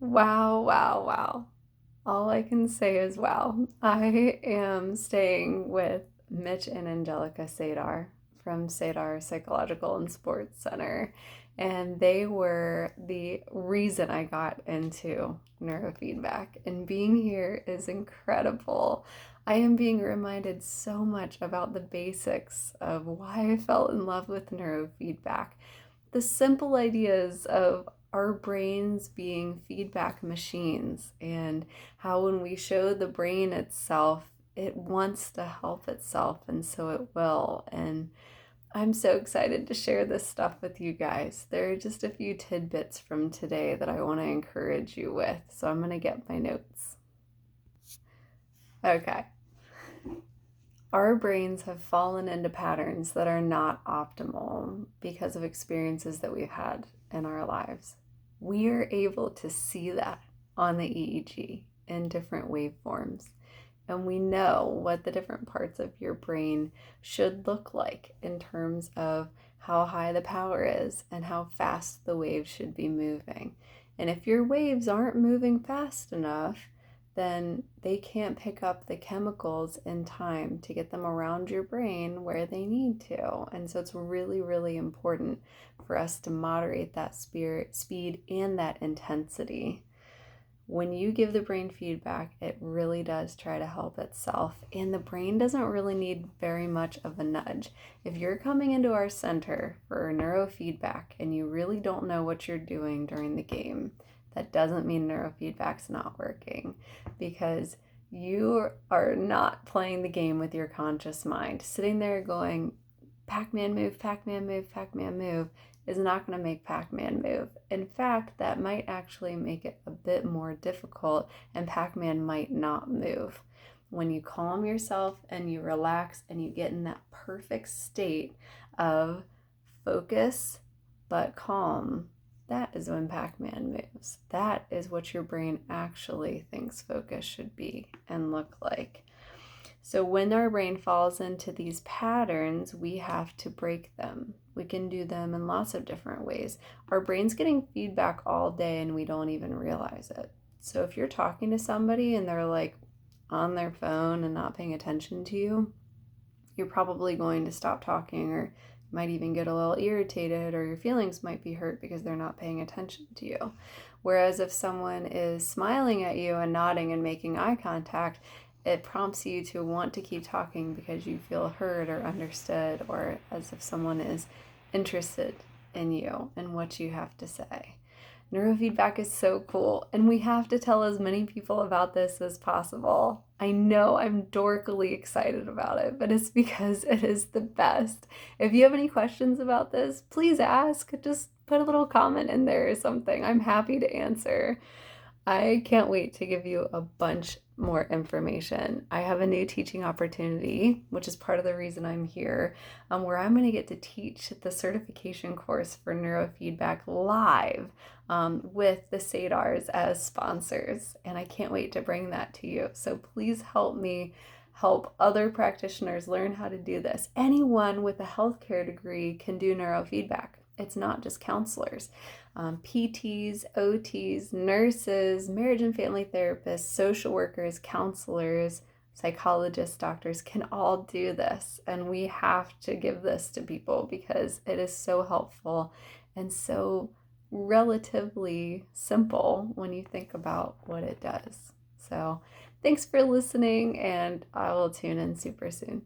Wow, wow, wow. All I can say is wow. I am staying with Mitch and Angelica Sadar from Sadar Psychological and Sports Center, and they were the reason I got into neurofeedback. And being here is incredible. I am being reminded so much about the basics of why I fell in love with neurofeedback. The simple ideas of our brains being feedback machines, and how when we show the brain itself, it wants to help itself, and so it will. And I'm so excited to share this stuff with you guys. There are just a few tidbits from today that I want to encourage you with, so I'm going to get my notes. Okay. Our brains have fallen into patterns that are not optimal because of experiences that we've had in our lives. We are able to see that on the EEG in different waveforms. And we know what the different parts of your brain should look like in terms of how high the power is and how fast the waves should be moving. And if your waves aren't moving fast enough, then they can't pick up the chemicals in time to get them around your brain where they need to. And so it's really, really important for us to moderate that speed and that intensity. When you give the brain feedback, it really does try to help itself, and the brain doesn't really need very much of a nudge. If you're coming into our center for neurofeedback and you really don't know what you're doing during the game, that doesn't mean neurofeedback's not working, because you are not playing the game with your conscious mind. Sitting there going, Pac-Man move, Pac-Man move, Pac-Man move, is not going to make Pac-Man move. In fact, that might actually make it a bit more difficult, and Pac-Man might not move. When you calm yourself and you relax and you get in that perfect state of focus but calm, that is when Pac-Man moves. That is what your brain actually thinks focus should be and look like. So when our brain falls into these patterns, we have to break them. We can do them in lots of different ways. Our brain's getting feedback all day and we don't even realize it. So if you're talking to somebody and they're like on their phone and not paying attention to you, you're probably going to stop talking, or might even get a little irritated, or your feelings might be hurt because they're not paying attention to you. Whereas if someone is smiling at you and nodding and making eye contact, it prompts you to want to keep talking because you feel heard or understood, or as if someone is interested in you and what you have to say. Neurofeedback is so cool, and we have to tell as many people about this as possible. I know I'm dorkily excited about it, but it's because it is the best. If you have any questions about this, please ask. Just put a little comment in there or something. I'm happy to answer. I can't wait to give you a bunch more information. I have a new teaching opportunity, which is part of the reason I'm here, where I'm going to get to teach the certification course for neurofeedback live with the SADARs as sponsors. And I can't wait to bring that to you. So please help me help other practitioners learn how to do this. Anyone with a healthcare degree can do neurofeedback. It's not just counselors. PTs, OTs, nurses, marriage and family therapists, social workers, counselors, psychologists, doctors can all do this. And we have to give this to people because it is so helpful and so relatively simple when you think about what it does. So thanks for listening, and I will tune in super soon.